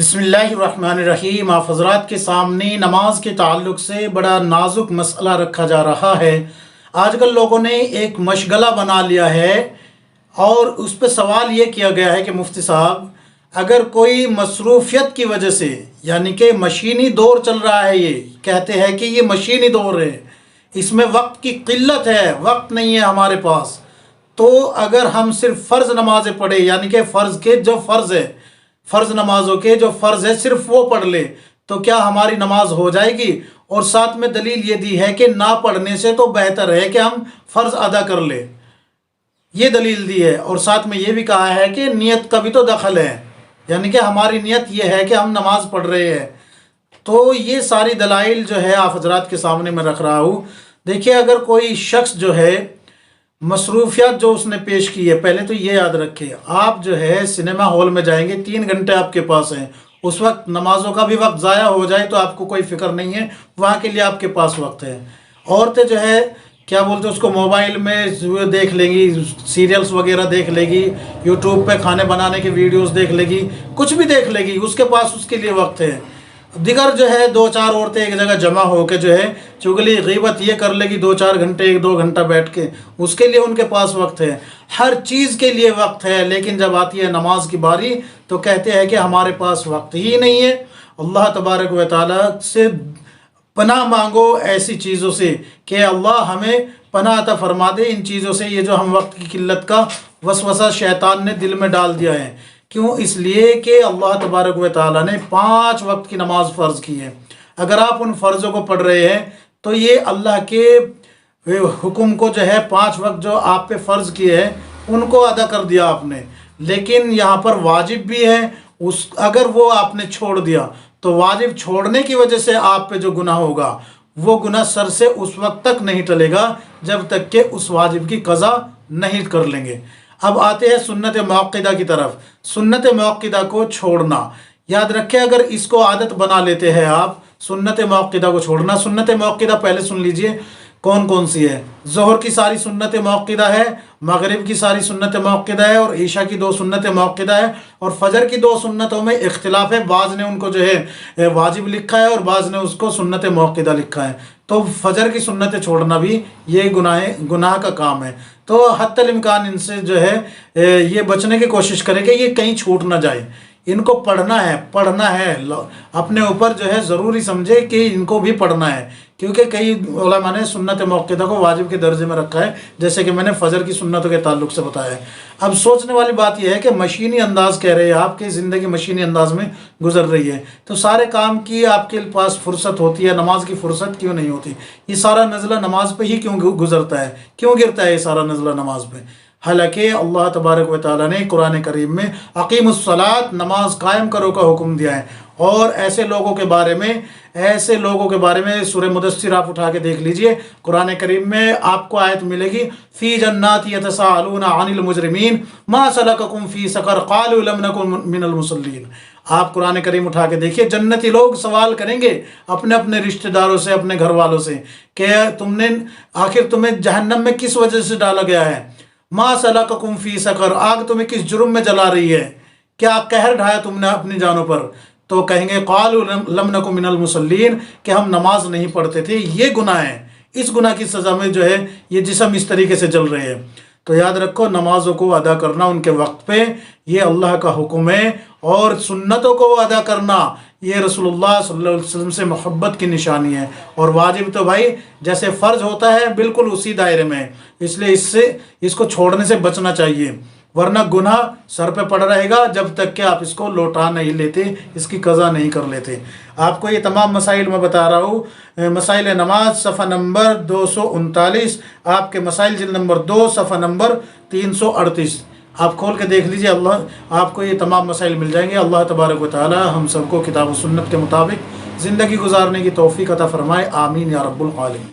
बिस्मिल्लाहिर्रहमानिर्रहीम। आप हज़रात के सामने नमाज के ताल्लुक़ से बड़ा नाजुक मसला रखा जा रहा है। आजकल लोगों ने एक मशगला बना लिया है और उस पर सवाल ये किया गया है कि मुफ्ती साहब, अगर कोई मसरूफियत की वजह से, यानी कि मशीनी दौर चल रहा है, ये कहते हैं कि ये मशीनी दौर है, इसमें वक्त की किल्लत है, वक्त नहीं है हमारे पास, तो अगर हम सिर्फ फ़र्ज़ नमाज़ें पढ़े, यानी कि फ़र्ज़ के जो फ़र्ज़ है, फ़र्ज़ नमाज़ों के जो फ़र्ज़ है सिर्फ वो पढ़ ले तो क्या हमारी नमाज हो जाएगी? और साथ में दलील ये दी है कि ना पढ़ने से तो बेहतर है कि हम फ़र्ज़ अदा कर ले, ये दलील दी है। और साथ में ये भी कहा है कि नियत का भी तो दखल है, यानी कि हमारी नियत ये है कि हम नमाज पढ़ रहे हैं। तो ये सारी दलाइल जो है आप हज़रात के सामने मैं रख रहा हूँ। देखिए, अगर कोई शख्स जो है मसरूफियात जो उसने पेश की है, पहले तो ये याद रखें, आप जो है सिनेमा हॉल में जाएंगे, 3 घंटे आपके पास हैं, उस वक्त नमाज़ों का भी वक्त ज़ाया हो जाए तो आपको कोई फ़िक्र नहीं है, वहाँ के लिए आपके पास वक्त है। औरतें जो है क्या बोलते हैं उसको, मोबाइल में देख लेंगी, सीरियल्स वगैरह देख लेगी, यूट्यूब पे खाने बनाने की वीडियोस देख लेगी, कुछ भी देख लेगी, उसके पास उसके लिए वक्त है। दिगर जो है 2-4 औरतें एक जगह जमा होकर जो है चुगली गीबत ये कर लेगी 2-4 घंटे, 1-2 घंटा बैठ के, उसके लिए उनके पास वक्त है। हर चीज़ के लिए वक्त है, लेकिन जब आती है नमाज की बारी तो कहते हैं कि हमारे पास वक्त ही नहीं है। अल्लाह तबारक व तआला से पनाह मांगो ऐसी चीज़ों से कि अल्लाह हमें पनाह अता फरमा दे इन चीज़ों से, ये जो हम वक्त की किल्लत का वसवसा शैतान ने दिल में डाल दिया है। क्यों? इसलिए कि अल्लाह तबारक व तआला ने 5 वक्त की नमाज फ़र्ज़ की है। अगर आप उन फ़र्ज़ों को पढ़ रहे हैं तो ये अल्लाह के हुक्म को जो है 5 वक्त जो आप पे फ़र्ज़ किए हैं उनको अदा कर दिया आपने। लेकिन यहाँ पर वाजिब भी है, उस अगर वो आपने छोड़ दिया तो वाजिब छोड़ने की वजह से आप पे जो गुनाह होगा वो गुनाह सर से उस वक्त तक नहीं टलेगा जब तक कि उस वाजिब की क़ज़ा नहीं कर लेंगे। अब आते हैं सुन्नत मुअक्किदा की तरफ। सुन्नत मुअक्किदा को छोड़ना, याद रखें, अगर इसको आदत बना लेते हैं आप सुन्नत मुअक्किदा को छोड़ना। सुन्नत मुअक्किदा पहले सुन लीजिए कौन कौन सी है। ज़ोहर की सारी सुन्नत मुअक्किदा है, मगरिब की सारी सुन्नत मुअक्किदा है, और ईशा की 2 सुन्नत मुअक्किदा है, और फजर की 2 सुन्नतों में इख्तिलाफ है। बाज़ ने उनको जो है वाजिब लिखा है और बाज़ ने उसको सुन्नत मुअक्किदा लिखा है। तो फजर की सुन्नतें छोड़ना भी ये गुनाह का काम है। तो हत्तल इम्कान इनसे जो है ये बचने की कोशिश करें कि ये कहीं छूट ना जाए। इनको पढ़ना है, अपने ऊपर जो है ज़रूरी समझे कि इनको भी पढ़ना है, क्योंकि कई उलमा ने सुन्नत मुअक्किदा को वाजिब के दर्जे में रखा है, जैसे कि मैंने फ़जर की सुन्नतों के ताल्लुक से बताया है। अब सोचने वाली बात यह है कि मशीनी अंदाज़ कह रहे हैं, आपकी ज़िंदगी मशीनी अंदाज़ में गुजर रही है, तो सारे काम की आपके पास फुर्सत होती है, नमाज की फ़ुर्सत क्यों नहीं होती? ये सारा नज़ला नमाज पे ही क्यों गुजरता है, क्यों गिरता है ये सारा नज़ला नमाज पे? हालांकि अल्लाह तबारक व तआला ने कुरान करीम में अकीमुस्सलात, नमाज कायम करो का हुक्म दिया है। और ऐसे लोगों के बारे में सूरह मुदस्सिर आप उठा के देख लीजिए, कुरान करीम में आपको आयत मिलेगी, फ़ी जन्नाति यतसाअलूना अनिल मुजरिमीन मा सलककुम फ़ी सक़र क़ालू लम नकुन मिनल मुसल्लीन। आप कुरान करीम उठा के देखिए, जन्नती लोग सवाल करेंगे अपने अपने रिश्तेदारों से, अपने घर वालों से कि आखिर तुम्हें जहन्नम में किस वजह से डाला गया है? मा सलककुम फ़ी सक़र, आग तुम्हें किस जुर्म में जला रही है? क्या कहर ढाया तुमने अपनी जानों पर? तो कहेंगे क़ालू लम नकु मिनल मुसल्लीन, कि हम नमाज नहीं पढ़ते थे। ये गुनाह है, इस गुनाह की सज़ा में जो है ये जिस्म इस तरीके से जल रहे हैं। तो याद रखो, नमाज़ों को अदा करना उनके वक्त पे ये अल्लाह का हुक्म है, और सुन्नतों को अदा करना ये रसूलुल्लाह सल्लल्लाहु अलैहि वसल्लम से मोहब्बत की निशानी है। और वाजिब तो भाई जैसे फ़र्ज़ होता है बिल्कुल उसी दायरे में है, इसलिए इसको छोड़ने से बचना चाहिए, वरना गुनाह सर पे पड़ रहेगा जब तक कि आप इसको लौटा नहीं लेते, इसकी क़ज़ा नहीं कर लेते। आपको ये तमाम मसाइल मैं बता रहा हूँ। मसाइल नमाज सफ़ा नंबर 239, आपके मसाइल जिल्द नंबर 2 सफ़ा नंबर 338, आप खोल के देख लीजिए, अल्लाह आपको ये तमाम मसाइल मिल जाएंगे। अल्लाह तबारक व तआला हम सबको किताब व सुन्नत के मुताबिक ज़िंदगी गुजारने की तौफ़ीक़ अता फ़रमाए। आमीन या रब्बुल आलमीन।